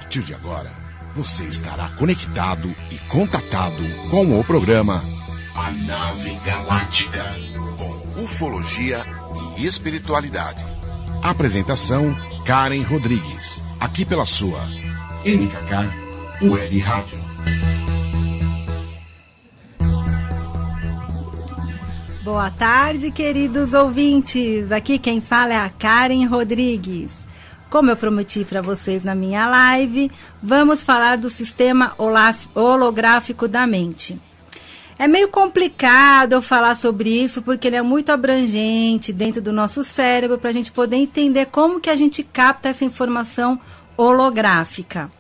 partir de agora, você estará conectado e contatado com o programa A Nave Galáctica, com ufologia e espiritualidade. Apresentação, Karen Rodrigues, aqui pela sua MKK Web Rádio. Boa tarde, queridos ouvintes. Aqui quem fala é a Karen Rodrigues. Como eu prometi para vocês na minha live, vamos falar do sistema holográfico da mente. É meio complicado eu falar sobre isso, porque ele é muito abrangente dentro do nosso cérebro, para a gente poder entender como que a gente capta essa informação holográfica.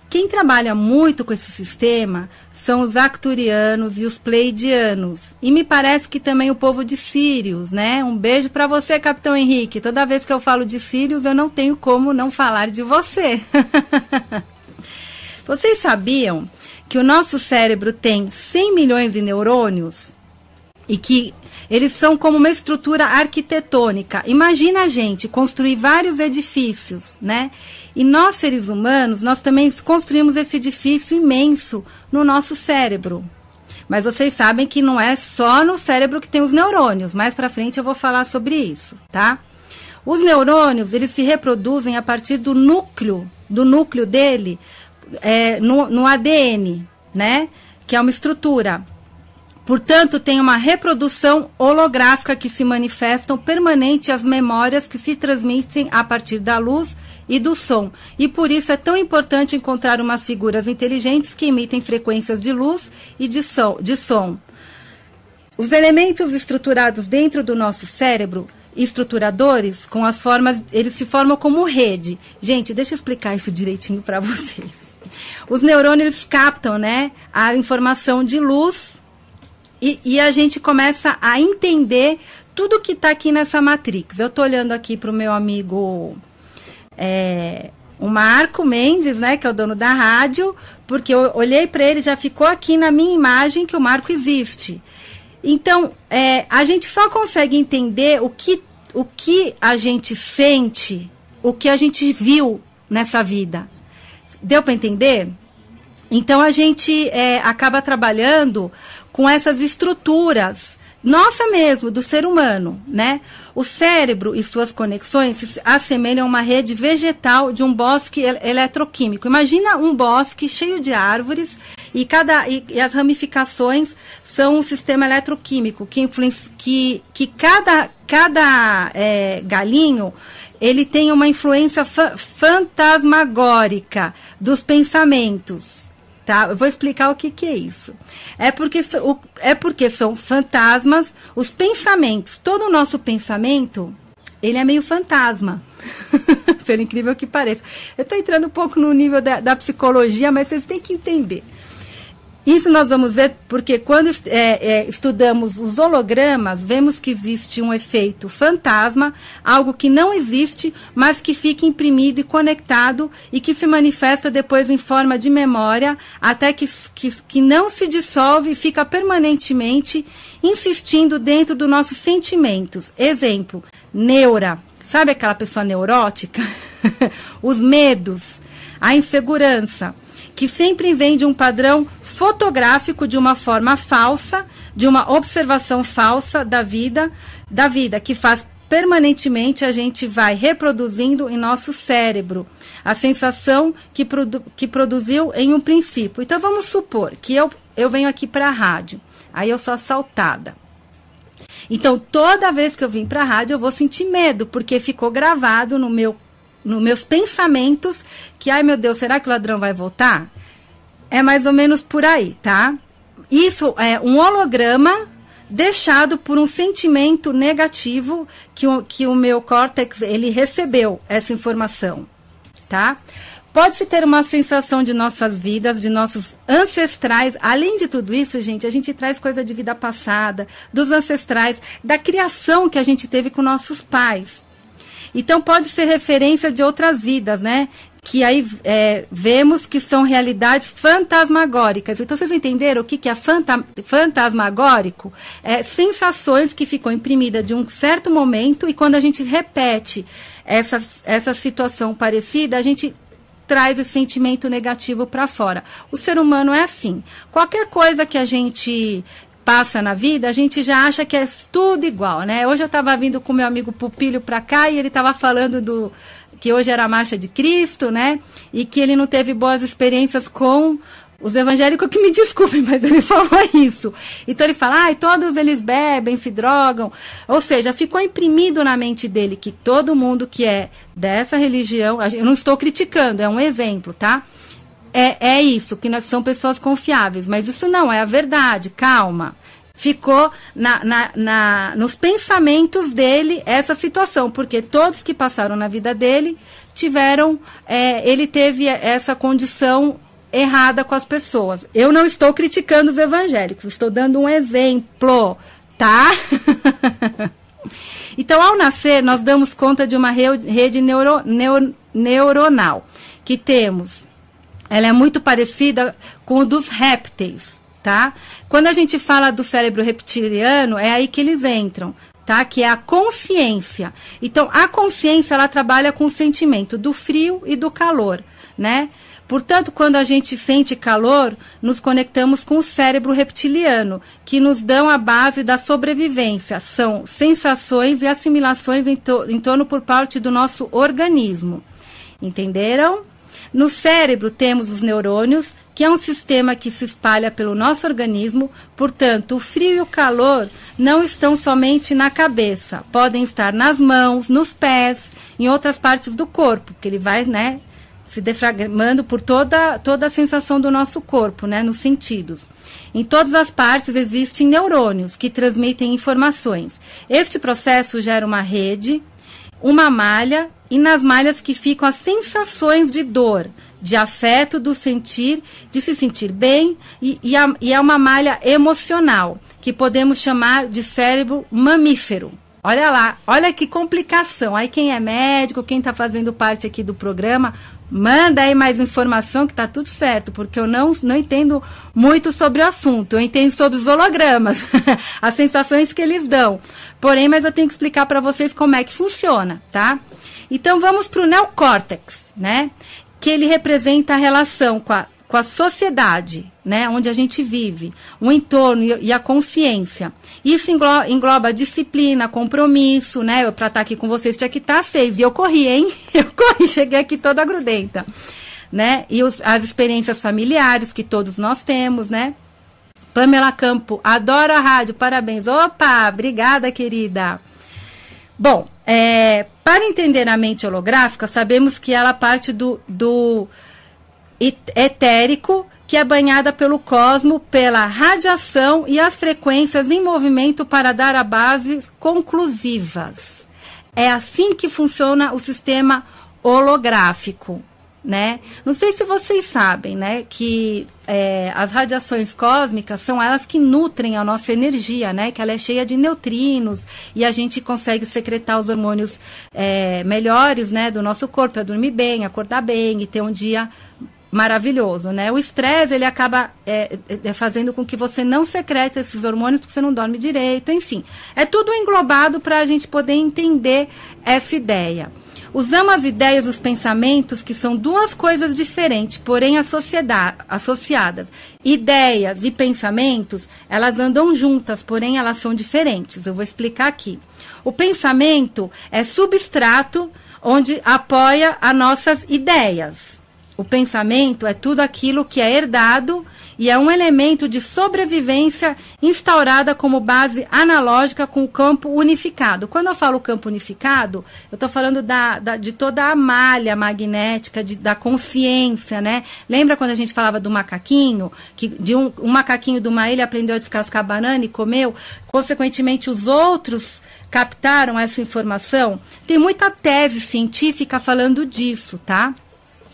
Quem trabalha muito com esse sistema são os arcturianos e os pleiadianos. E me parece que também o povo de Sírius, né? Um beijo para você, Capitão Henrique. Toda vez que eu falo de Sírius, eu não tenho como não falar de você. Vocês sabiam que o nosso cérebro tem 100 milhões de neurônios? E que eles são como uma estrutura arquitetônica. Imagina a gente construir vários edifícios, né? E nós, seres humanos, nós também construímos esse edifício imenso no nosso cérebro. Mas vocês sabem que não é só no cérebro que tem os neurônios. Mais pra frente eu vou falar sobre isso, tá? Os neurônios, eles se reproduzem a partir do núcleo dele, no ADN, né? Que é uma estrutura. Portanto, tem uma reprodução holográfica que se manifestam permanente as memórias que se transmitem a partir da luz e do som. E por isso é tão importante encontrar umas figuras inteligentes que emitem frequências de luz e de som. Os elementos estruturados dentro do nosso cérebro, estruturadores, com as formas, eles se formam como rede. Gente, deixa eu explicar isso direitinho para vocês. Os neurônios eles captam, né, a informação de luz. E a gente começa a entender tudo que está aqui nessa matrix. Eu estou olhando aqui para o meu amigo, o Marco Mendes, né, que é o dono da rádio, porque eu olhei para ele, já ficou aqui na minha imagem que o Marco existe. Então, a gente só consegue entender o que a gente sente, o que a gente viu nessa vida. Deu para entender? Então, a gente acaba trabalhando com essas estruturas, nossa mesmo, do ser humano, né? O cérebro e suas conexões se assemelham a uma rede vegetal de um bosque eletroquímico. Imagina um bosque cheio de árvores e as ramificações são um sistema eletroquímico que cada galinho ele tem uma influência fantasmagórica dos pensamentos. Tá? Eu vou explicar o que é isso. É porque são fantasmas, os pensamentos. Todo o nosso pensamento, ele é meio fantasma. Pelo incrível que pareça. Eu estou entrando um pouco no nível da psicologia, mas vocês têm que entender. Isso nós vamos ver porque quando estudamos os hologramas, vemos que existe um efeito fantasma, algo que não existe, mas que fica imprimido e conectado e que se manifesta depois em forma de memória, até que não se dissolve e fica permanentemente insistindo dentro dos nossos sentimentos. Exemplo, neura. Sabe aquela pessoa neurótica? Os medos, a insegurança, que sempre vem de um padrão fotográfico, de uma forma falsa, de uma observação falsa da vida, que faz permanentemente a gente vai reproduzindo em nosso cérebro a sensação que produziu em um princípio. Então, vamos supor que eu venho aqui para a rádio, aí eu sou assaltada. Então, toda vez que eu vim para a rádio, eu vou sentir medo, porque ficou gravado nos meus pensamentos que, ai meu Deus, será que o ladrão vai voltar? É mais ou menos por aí, tá? Isso é um holograma deixado por um sentimento negativo que o meu córtex, ele recebeu essa informação, tá? Pode-se ter uma sensação de nossas vidas, de nossos ancestrais. Além de tudo isso, gente, a gente traz coisa de vida passada, dos ancestrais, da criação que a gente teve com nossos pais. Então, pode ser referência de outras vidas, né? Que aí vemos que são realidades fantasmagóricas. Então, vocês entenderam o que é fantasmagórico? Sensações que ficam imprimidas de um certo momento e quando a gente repete essa situação parecida, a gente traz esse sentimento negativo para fora. O ser humano é assim. Qualquer coisa que a gente passa na vida, a gente já acha que é tudo igual, né? Hoje eu estava vindo com meu amigo Pupílio para cá e ele estava falando que hoje era a Marcha de Cristo, né? E que ele não teve boas experiências com os evangélicos, que me desculpem, mas ele falou isso. Então ele fala, todos eles bebem, se drogam. Ou seja, ficou imprimido na mente dele que todo mundo que é dessa religião, eu não estou criticando, é um exemplo, tá? É isso, que nós somos pessoas confiáveis, mas isso não é a verdade, calma. Ficou nos pensamentos dele essa situação, porque todos que passaram na vida dele ele teve essa condição errada com as pessoas. Eu não estou criticando os evangélicos, estou dando um exemplo, tá? Então, ao nascer, nós damos conta de uma rede neuronal que temos. Ela é muito parecida com o dos répteis, tá? Quando a gente fala do cérebro reptiliano, é aí que eles entram, tá? Que é a consciência. Então, a consciência, ela trabalha com o sentimento do frio e do calor, né? Portanto, quando a gente sente calor, nos conectamos com o cérebro reptiliano, que nos dão a base da sobrevivência. São sensações e assimilações em torno por parte do nosso organismo. Entenderam? No cérebro temos os neurônios, que é um sistema que se espalha pelo nosso organismo. Portanto, o frio e o calor não estão somente na cabeça. Podem estar nas mãos, nos pés, em outras partes do corpo, porque ele vai, né, se defragmentando por toda a sensação do nosso corpo, né, nos sentidos. Em todas as partes existem neurônios que transmitem informações. Este processo gera uma rede, uma malha, e nas malhas que ficam as sensações de dor, de afeto, do sentir, de se sentir bem, e é uma malha emocional, que podemos chamar de cérebro mamífero. Olha lá, olha que complicação. Aí quem é médico, quem está fazendo parte aqui do programa, manda aí mais informação que está tudo certo, porque eu não entendo muito sobre o assunto. Eu entendo sobre os hologramas, as sensações que eles dão. Porém, mas eu tenho que explicar para vocês como é que funciona, tá? Então, vamos para o neocórtex, né? Que ele representa a relação com a sociedade, né? Onde a gente vive, o entorno e a consciência. Isso engloba disciplina, compromisso, né? Para estar aqui com vocês tinha que estar 6. E eu corri, hein? Eu corri, cheguei aqui toda grudenta, né? E as experiências familiares que todos nós temos, né? Pamela Campo, adoro a rádio, parabéns. Opa, obrigada, querida. Bom, para entender a mente holográfica, sabemos que ela parte do etérico, que é banhada pelo cosmo, pela radiação e as frequências em movimento para dar a bases conclusivas. É assim que funciona o sistema holográfico, né? Não sei se vocês sabem, né, que as radiações cósmicas são elas que nutrem a nossa energia, né, que ela é cheia de neutrinos e a gente consegue secretar os hormônios melhores, né, do nosso corpo, para dormir bem, acordar bem e ter um dia maravilhoso, né? O estresse, ele acaba fazendo com que você não secrete esses hormônios, porque você não dorme direito, enfim. É tudo englobado para a gente poder entender essa ideia. Usamos as ideias, os pensamentos, que são duas coisas diferentes, porém associadas. Ideias e pensamentos, elas andam juntas, porém elas são diferentes. Eu vou explicar aqui. O pensamento é substrato onde apoia as nossas ideias. O pensamento é tudo aquilo que é herdado e é um elemento de sobrevivência instaurada como base analógica com o campo unificado. Quando eu falo campo unificado, eu estou falando de toda a malha magnética, da consciência, né? Lembra quando a gente falava do macaquinho? Que de um macaquinho de uma ilha aprendeu a descascar banana e comeu? Consequentemente, os outros captaram essa informação? Tem muita tese científica falando disso, tá?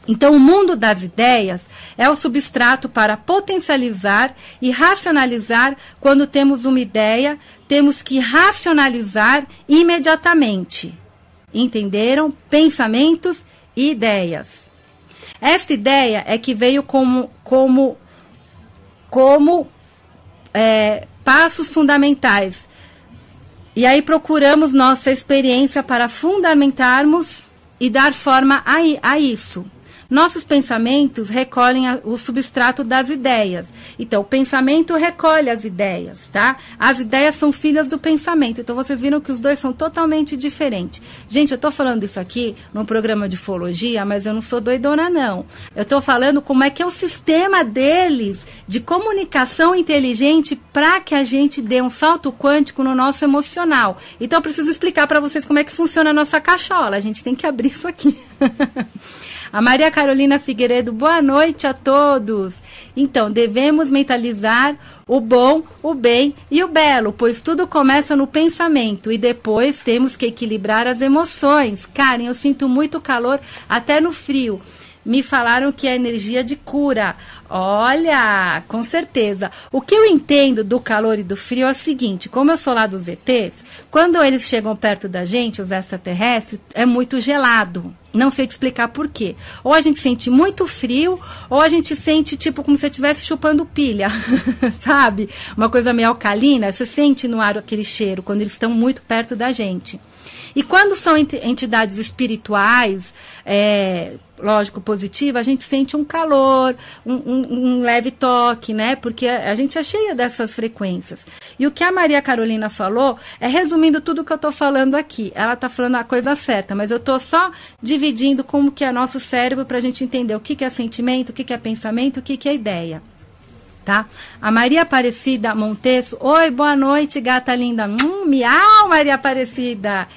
Então, o mundo das ideias é o substrato para potencializar e racionalizar. Quando temos uma ideia, temos que racionalizar imediatamente. Entenderam? Pensamentos e ideias. Esta ideia é que veio como passos fundamentais. E aí procuramos nossa experiência para fundamentarmos e dar forma a isso. Nossos pensamentos recolhem o substrato das ideias. Então, o pensamento recolhe as ideias, tá? As ideias são filhas do pensamento. Então, vocês viram que os dois são totalmente diferentes. Gente, eu estou falando isso aqui num programa de ufologia, mas eu não sou doidona, não. Eu estou falando como é que é o sistema deles de comunicação inteligente para que a gente dê um salto quântico no nosso emocional. Então, eu preciso explicar para vocês como é que funciona a nossa cachola. A gente tem que abrir isso aqui. A Maria Carolina Figueiredo, boa noite a todos. Então, devemos mentalizar o bom, o bem e o belo, pois tudo começa no pensamento e depois temos que equilibrar as emoções. Karen, eu sinto muito calor até no frio. Me falaram que é energia de cura. Olha, com certeza. O que eu entendo do calor e do frio é o seguinte, como eu sou lá dos ETs, quando eles chegam perto da gente, os extraterrestres, é muito gelado. Não sei te explicar por quê. Ou a gente sente muito frio, ou a gente sente tipo como se estivesse chupando pilha, sabe? Uma coisa meio alcalina, você sente no ar aquele cheiro quando eles estão muito perto da gente. E quando são entidades espirituais, lógico, positiva, a gente sente um calor, um leve toque, né? Porque a gente é cheia dessas frequências. E o que a Maria Carolina falou é resumindo tudo que eu estou falando aqui. Ela está falando a coisa certa, mas eu estou só dividindo como que é nosso cérebro para a gente entender o que é sentimento, o que é pensamento, o que é ideia. Tá? A Maria Aparecida Montesso, oi, boa noite, gata linda. Miau, Maria Aparecida.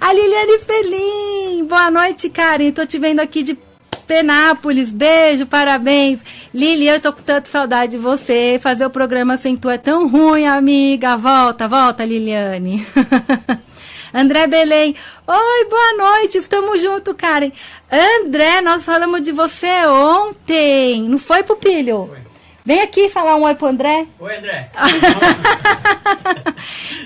A Liliane Felim, boa noite, Karen. Tô te vendo aqui de Penápolis, beijo, parabéns. Lili, eu tô com tanta saudade de você. Fazer o programa sem tu é tão ruim, amiga. Volta, volta, Liliane. André Belém, oi, boa noite, estamos juntos, Karen. André, nós falamos de você ontem, não foi, Pupilho? Foi. Vem aqui falar um oi pro André. Oi, André.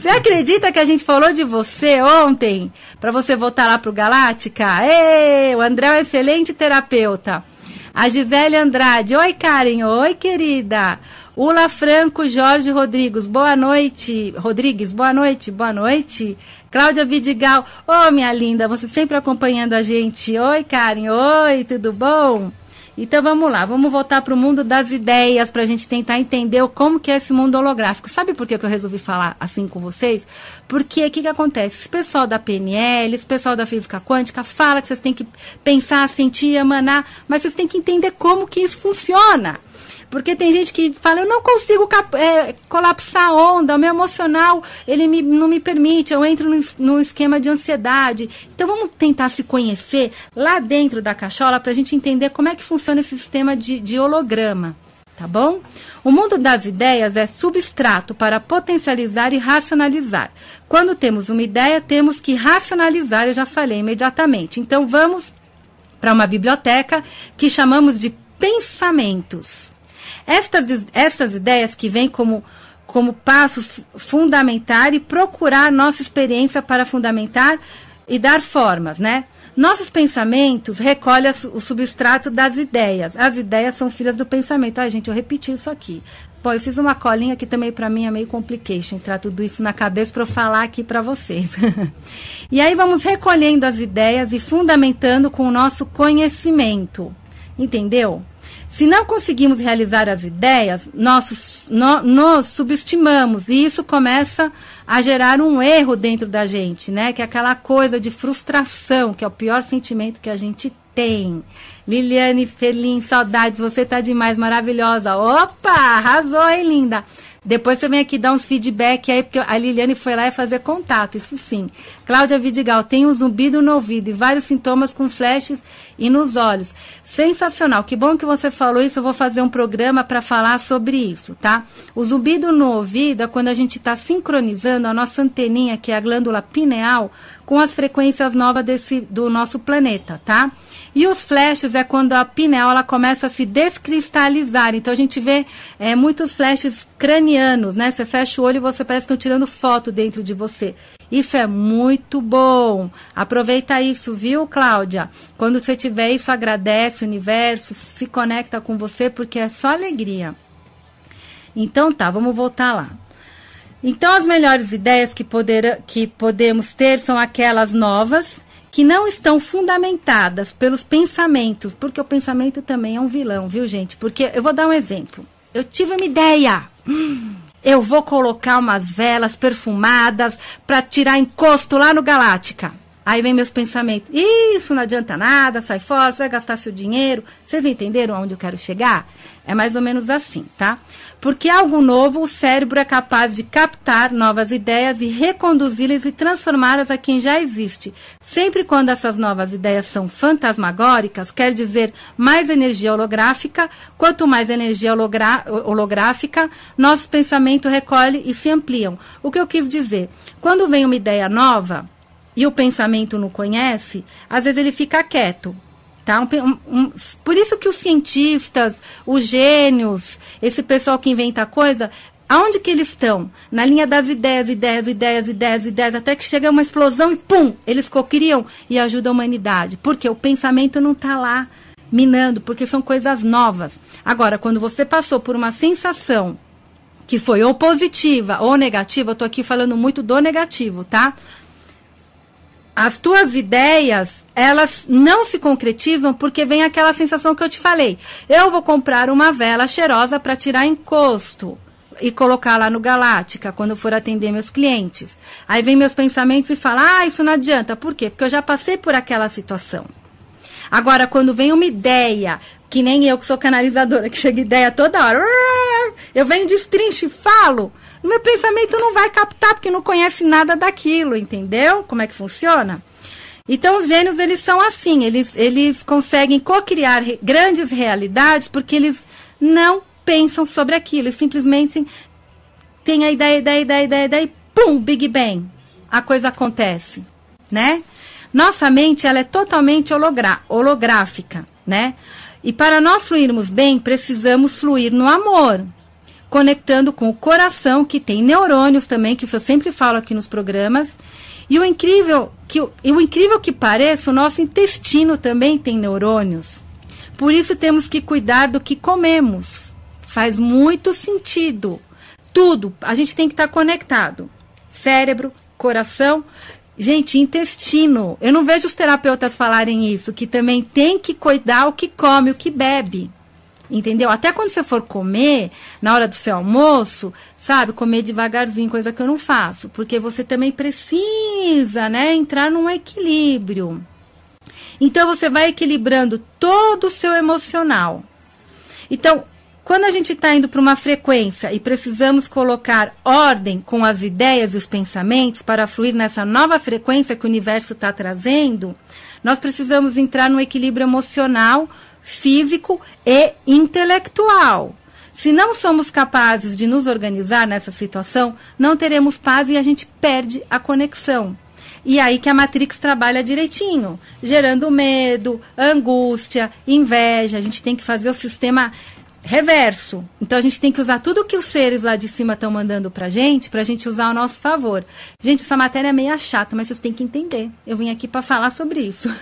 Você acredita que a gente falou de você ontem? Para você voltar lá pro Galáctica? Ei, o André é um excelente terapeuta. A Gisele Andrade. Oi, Karen. Oi, querida. Ula Franco Jorge Rodrigues. Boa noite. Rodrigues, boa noite. Boa noite. Cláudia Vidigal. Ô, minha linda, você sempre acompanhando a gente. Oi, Karen. Oi, tudo bom? Então vamos lá, vamos voltar para o mundo das ideias para a gente tentar entender como que é esse mundo holográfico. Sabe por que eu resolvi falar assim com vocês? Porque o que acontece? Esse pessoal da PNL, esse pessoal da física quântica fala que vocês têm que pensar, sentir, emanar, mas vocês têm que entender como que isso funciona. Porque tem gente que fala, eu não consigo colapsar a onda, o meu emocional não me permite, eu entro num esquema de ansiedade. Então vamos tentar se conhecer lá dentro da cachola para a gente entender como é que funciona esse sistema de holograma, tá bom? O mundo das ideias é substrato para potencializar e racionalizar. Quando temos uma ideia, temos que racionalizar, eu já falei imediatamente. Então vamos para uma biblioteca que chamamos de pensamentos. Estas ideias que vêm como passos fundamentar e procurar nossa experiência para fundamentar e dar formas, né? Nossos pensamentos recolhem o substrato das ideias. As ideias são filhas do pensamento. Ai, gente, eu repeti isso aqui. Pô, eu fiz uma colinha que também para mim é meio complication, entrar tudo isso na cabeça para eu falar aqui para vocês. E aí vamos recolhendo as ideias e fundamentando com o nosso conhecimento. Entendeu? Se não conseguimos realizar as ideias, nos subestimamos e isso começa a gerar um erro dentro da gente, né? Que é aquela coisa de frustração, que é o pior sentimento que a gente tem. Liliane Felim, saudades, você tá demais, maravilhosa. Opa, arrasou, hein, linda? Depois você vem aqui dar uns feedback aí, porque a Liliane foi lá e fazer contato, isso sim. Cláudia Vidigal, tem um zumbido no ouvido e vários sintomas com flashes e nos olhos. Sensacional, que bom que você falou isso, eu vou fazer um programa para falar sobre isso, tá? O zumbido no ouvido é quando a gente está sincronizando a nossa anteninha, que é a glândula pineal, com as frequências novas do nosso planeta, tá? E os flashes é quando a pineal ela começa a se descristalizar. Então a gente vê muitos flashes cranianos, né? Você fecha o olho e você parece que estão tirando foto dentro de você. Isso é muito bom. Aproveita isso, viu, Cláudia? Quando você tiver isso, agradece o universo, se conecta com você, porque é só alegria. Então tá, vamos voltar lá. Então as melhores ideias que podemos ter são aquelas novas, que não estão fundamentadas pelos pensamentos, porque o pensamento também é um vilão, viu, gente? Porque eu vou dar um exemplo. Eu tive uma ideia. Eu vou colocar umas velas perfumadas para tirar encosto lá no Galáctica. Aí vem meus pensamentos. Isso não adianta nada, sai fora, você vai gastar seu dinheiro. Vocês entenderam aonde eu quero chegar? É mais ou menos assim, tá? Porque algo novo, o cérebro é capaz de captar novas ideias e reconduzi-las e transformá-las a quem já existe. Sempre quando essas novas ideias são fantasmagóricas, quer dizer mais energia holográfica. Quanto mais energia holográfica, nosso pensamento recolhe e se ampliam. O que eu quis dizer? Quando vem uma ideia nova e o pensamento não conhece, às vezes ele fica quieto. Tá? Por isso que os cientistas, os gênios, esse pessoal que inventa coisa, aonde que eles estão? Na linha das ideias, até que chega uma explosão e pum, eles cocriam e ajudam a humanidade. Porque o pensamento não está lá minando, porque são coisas novas. Agora, quando você passou por uma sensação que foi ou positiva ou negativa, eu estou aqui falando muito do negativo, tá? As tuas ideias, elas não se concretizam porque vem aquela sensação que eu te falei. Eu vou comprar uma vela cheirosa para tirar encosto e colocar lá no Galáctica quando eu for atender meus clientes. Aí vem meus pensamentos e fala, isso não adianta. Por quê? Porque eu já passei por aquela situação. Agora, quando vem uma ideia, que nem eu que sou canalizadora, que chega ideia toda hora, eu venho de destrincho e falo, o meu pensamento não vai captar, porque não conhece nada daquilo, entendeu? Como é que funciona? Então, os gênios, eles são assim, eles conseguem cocriar grandes realidades, porque eles não pensam sobre aquilo, eles simplesmente têm a ideia, e pum, Big Bang, a coisa acontece, né? Nossa mente, ela é totalmente holográfica, né? E para nós fluirmos bem, precisamos fluir no amor, conectando com o coração, que tem neurônios também, que isso eu sempre falo aqui nos programas. E o incrível que pareça, o nosso intestino também tem neurônios. Por isso temos que cuidar do que comemos. Faz muito sentido. Tudo, a gente tem que estar conectado. Cérebro, coração, gente, intestino. Eu não vejo os terapeutas falarem isso, que também tem que cuidar o que come, o que bebe. Entendeu? Até quando você for comer, na hora do seu almoço, sabe, comer devagarzinho, coisa que eu não faço, porque você também precisa, né, entrar num equilíbrio. Então, você vai equilibrando todo o seu emocional. Então, quando a gente está indo para uma frequência e precisamos colocar ordem com as ideias e os pensamentos para fluir nessa nova frequência que o universo está trazendo, nós precisamos entrar no equilíbrio emocional, físico e intelectual. Se não somos capazes de nos organizar nessa situação, não teremos paz e a gente perde a conexão. E aí que a Matrix trabalha direitinho, gerando medo, angústia, inveja. A gente tem que fazer o sistema reverso. Então a gente tem que usar tudo que os seres lá de cima estão mandando pra gente usar ao nosso favor. Gente, essa matéria é meio chata, mas vocês têm que entender. Eu vim aqui para falar sobre isso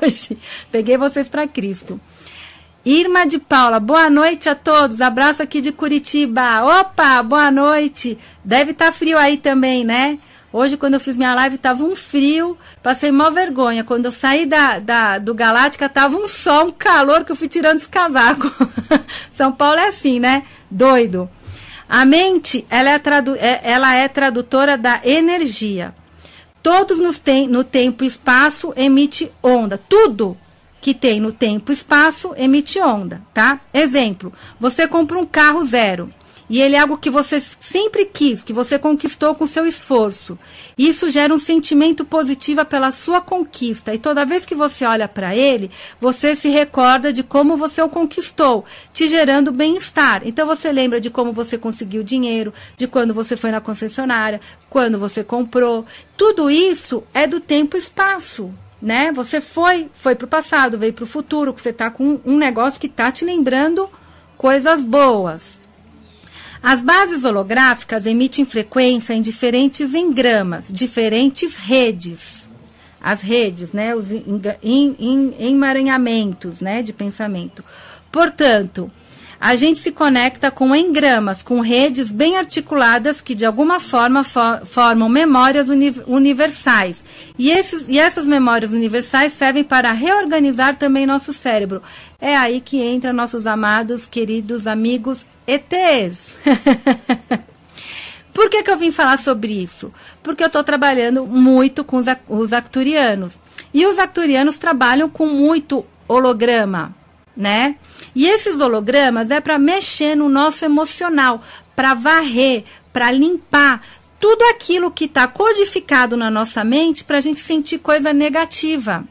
hoje. Peguei vocês para Cristo. Irma de Paula, boa noite a todos. Abraço aqui de Curitiba. Opa, boa noite. Deve estar frio aí também, né? Hoje, quando eu fiz minha live, estava um frio, passei mó vergonha. Quando eu saí do Galáctica, estava um sol, um calor, que eu fui tirando os casacos. São Paulo é assim, né? Doido. A mente, ela é tradutora da energia. Todos no tempo e espaço emite onda. Tudo que tem no tempo e espaço emite onda, tá? Exemplo, você compra um carro zero. E ele é algo que você sempre quis, que você conquistou com seu esforço. Isso gera um sentimento positivo pela sua conquista. E toda vez que você olha para ele, você se recorda de como você o conquistou, te gerando bem-estar. Então você lembra de como você conseguiu dinheiro, de quando você foi na concessionária, quando você comprou. Tudo isso é do tempo e espaço, né? Você foi para o passado, veio para o futuro, que você está com um negócio que está te lembrando coisas boas. As bases holográficas emitem frequência em diferentes engramas, diferentes redes. As redes, né, os emaranhamentos, né, de pensamento. Portanto, a gente se conecta com engramas, com redes bem articuladas que de alguma forma formam memórias universais. E essas memórias universais servem para reorganizar também nosso cérebro. É aí que entra nossos amados, queridos amigos ETs. Por que eu vim falar sobre isso? Porque eu estou trabalhando muito com os arcturianos. E os arcturianos trabalham com muito holograma, né? E esses hologramas é para mexer no nosso emocional, para varrer, para limpar tudo aquilo que está codificado na nossa mente para a gente sentir coisa negativa.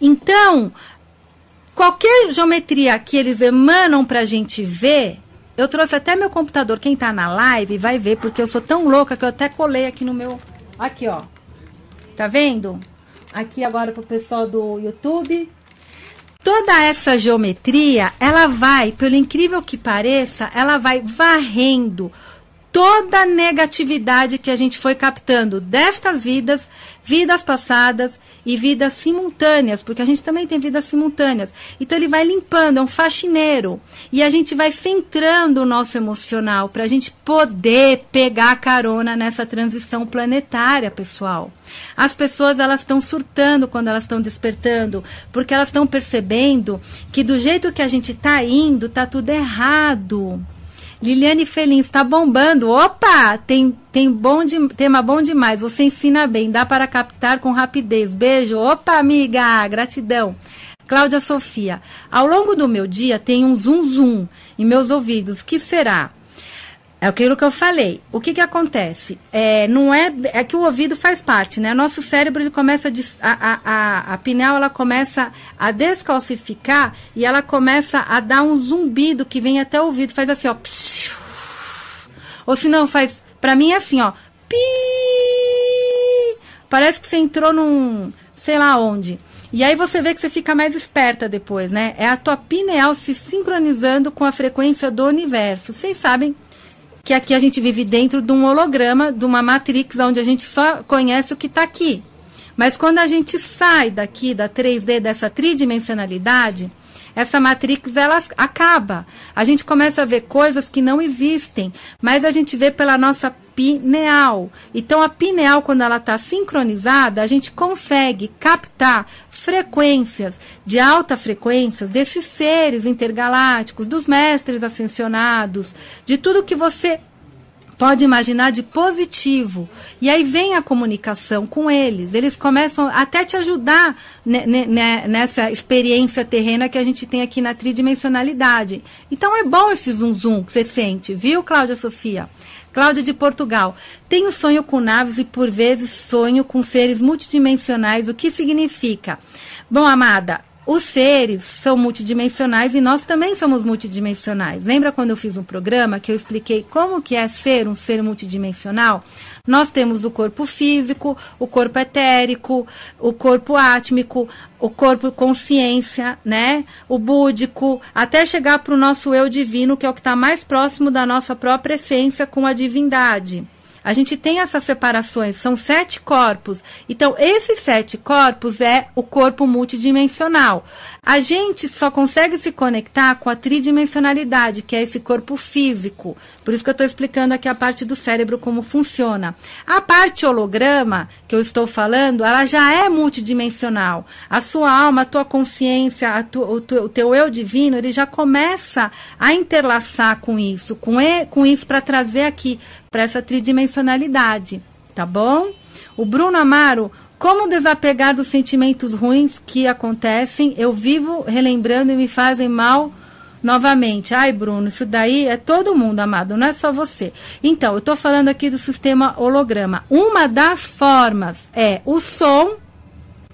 Então, qualquer geometria que eles emanam para a gente ver, eu trouxe até meu computador, quem está na live vai ver, porque eu sou tão louca que eu até colei aqui no meu... Aqui, ó. Tá vendo? Aqui agora para o pessoal do YouTube. Toda essa geometria, ela vai, pelo incrível que pareça, ela vai varrendo toda a negatividade que a gente foi captando destas vidas, vidas passadas e vidas simultâneas, porque a gente também tem vidas simultâneas. Então ele vai limpando, é um faxineiro. E a gente vai centrando o nosso emocional para a gente poder pegar carona nessa transição planetária, pessoal. As pessoas, elas estão surtando quando elas estão despertando, porque elas estão percebendo que do jeito que a gente está indo, tá tudo errado. Liliane Felin, está bombando. Opa, tema bom demais. Você ensina bem, dá para captar com rapidez. Beijo. Opa, amiga, gratidão. Cláudia Sofia, ao longo do meu dia tem um zum em meus ouvidos. Que será? É aquilo que eu falei. O que acontece? Não é que o ouvido faz parte, né? Nosso cérebro, ele começa a pineal, ela começa a descalcificar e ela começa a dar um zumbido que vem até o ouvido, faz assim, ó. Psiu. Ou se não, faz, pra mim é assim, ó. Pi. Parece que você entrou num, sei lá onde. E aí você vê que você fica mais esperta depois, né? É a tua pineal se sincronizando com a frequência do universo. Vocês sabem que aqui a gente vive dentro de um holograma, de uma matrix, onde a gente só conhece o que está aqui. Mas quando a gente sai daqui, da 3D, dessa tridimensionalidade, essa matrix, ela acaba. A gente começa a ver coisas que não existem, mas a gente vê pela nossa pineal. Então, a pineal, quando ela está sincronizada, a gente consegue captar frequências de alta frequência desses seres intergalácticos, dos mestres ascensionados, de tudo que você pode imaginar de positivo. E aí vem a comunicação com eles. Eles começam até te ajudar nessa experiência terrena que a gente tem aqui na tridimensionalidade. Então é bom esse zum que você sente, viu, Cláudia Sofia? Cláudia de Portugal. Tenho sonho com naves e por vezes sonho com seres multidimensionais. O que significa? Bom, amada, os seres são multidimensionais e nós também somos multidimensionais. Lembra quando eu fiz um programa que eu expliquei como que é ser um ser multidimensional? Nós temos o corpo físico, o corpo etérico, o corpo átmico, o corpo consciência, né? O búdico, até chegar para o nosso eu divino, que é o que está mais próximo da nossa própria essência com a divindade. A gente tem essas separações, são 7 corpos. Então, esses 7 corpos é o corpo multidimensional. A gente só consegue se conectar com a tridimensionalidade, que é esse corpo físico. Por isso que eu estou explicando aqui a parte do cérebro, como funciona. A parte holograma, que eu estou falando, ela já é multidimensional. A sua alma, a tua consciência, o teu eu divino, ele já começa a interlaçar com isso, com isso para trazer aqui, para essa tridimensionalidade, tá bom? O Bruno Amaro, como desapegar dos sentimentos ruins que acontecem, eu vivo relembrando e me fazem mal novamente. Ai, Bruno, isso daí é todo mundo, amado, não é só você. Então, eu estou falando aqui do sistema holograma. Uma das formas é o som,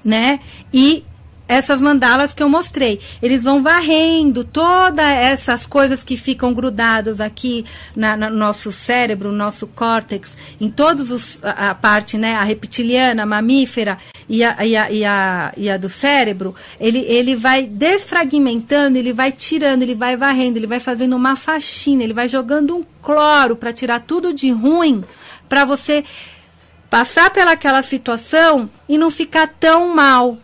né, e essas mandalas que eu mostrei, eles vão varrendo todas essas coisas que ficam grudadas aqui no nosso cérebro, no nosso córtex, em todos a parte, né, a reptiliana, a mamífera e a do cérebro, ele vai desfragmentando, ele vai tirando, ele vai varrendo, ele vai fazendo uma faxina, ele vai jogando um cloro para tirar tudo de ruim, para você passar pelaquela situação e não ficar tão mal.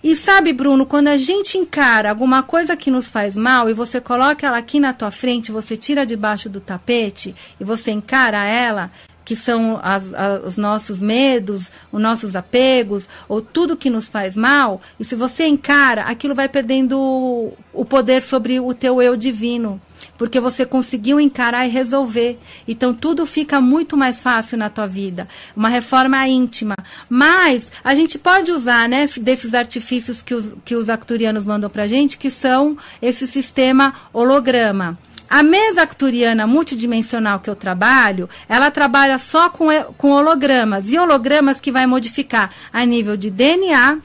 E sabe, Bruno, quando a gente encara alguma coisa que nos faz mal e você coloca ela aqui na tua frente, você tira debaixo do tapete e você encara ela, que são os nossos medos, os nossos apegos, ou tudo que nos faz mal, e se você encara, aquilo vai perdendo o poder sobre o teu eu divino, porque você conseguiu encarar e resolver. Então tudo fica muito mais fácil na tua vida, uma reforma íntima. Mas a gente pode usar, né, desses artifícios que os arcturianos mandam pra gente, que são esse sistema holograma. A mesa arcturiana multidimensional que eu trabalho, ela trabalha só com hologramas, e hologramas que vai modificar a nível de DNA,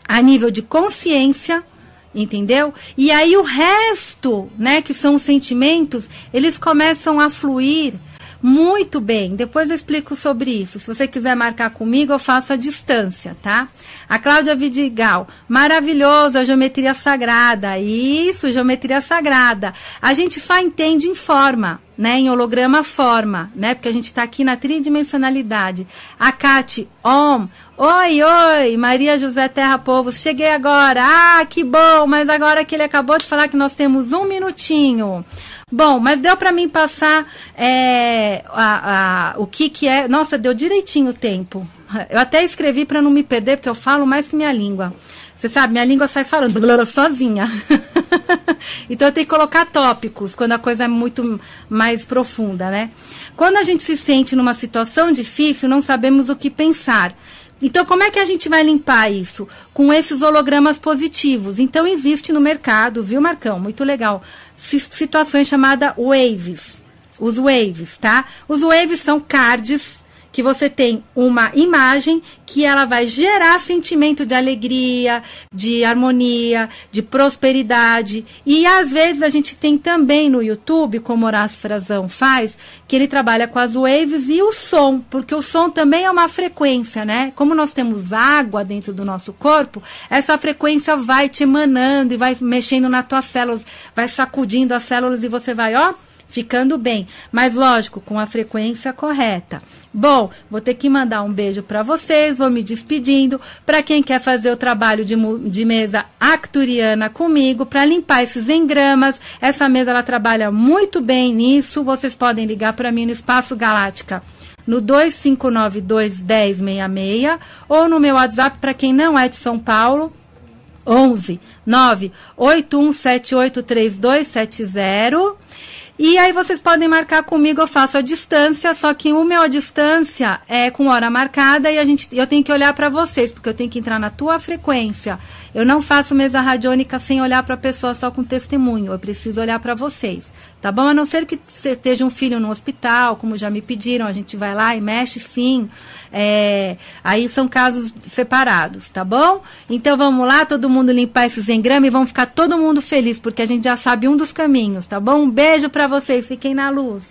a nível de consciência, entendeu? E aí o resto, né, que são os sentimentos, eles começam a fluir muito bem. Depois eu explico sobre isso. Se você quiser marcar comigo, eu faço à distância, tá? A Cláudia Vidigal, maravilhoso, a geometria sagrada. Isso, geometria sagrada. A gente só entende em forma, né? Em holograma forma, né? Porque a gente tá aqui na tridimensionalidade. A Cati, oi, Maria José Terra Povos, cheguei agora. Ah, que bom, mas agora que ele acabou de falar que nós temos 1 minutinho. Bom, mas deu para mim passar o que é... Nossa, deu direitinho o tempo. Eu até escrevi para não me perder, porque eu falo mais que minha língua. Você sabe, minha língua sai falando sozinha. Então eu tenho que colocar tópicos, quando a coisa é muito mais profunda, né? Quando a gente se sente numa situação difícil, não sabemos o que pensar. Então, como é que a gente vai limpar isso? Com esses hologramas positivos. Então, existe no mercado, viu, Marcão? Muito legal. Situações chamadas waves. Os waves, tá? Os waves são cards que você tem uma imagem que ela vai gerar sentimento de alegria, de harmonia, de prosperidade. E às vezes a gente tem também no YouTube, como Horácio Frazão faz, que ele trabalha com as waves e o som, porque o som também é uma frequência, né? Como nós temos água dentro do nosso corpo, essa frequência vai te emanando e vai mexendo nas tuas células, vai sacudindo as células e você vai, ficando bem, mas lógico, com a frequência correta. Bom, vou ter que mandar um beijo para vocês, vou me despedindo. Para quem quer fazer o trabalho de mesa arcturiana comigo, para limpar esses engramas, essa mesa ela trabalha muito bem nisso, vocês podem ligar para mim no Espaço Galáctica, no 25921066, ou no meu WhatsApp, para quem não é de São Paulo, 11 981783270. E aí vocês podem marcar comigo, eu faço a distância, só que o meu à distância é com hora marcada e eu tenho que olhar para vocês, porque eu tenho que entrar na tua frequência. Eu não faço mesa radiônica sem olhar para a pessoa só com testemunho, eu preciso olhar para vocês, tá bom? A não ser que você esteja um filho no hospital, como já me pediram, a gente vai lá e mexe sim, aí são casos separados, tá bom? Então vamos lá, todo mundo limpar esses engramas e vamos ficar todo mundo feliz, porque a gente já sabe um dos caminhos, tá bom? Um beijo para vocês, fiquem na luz.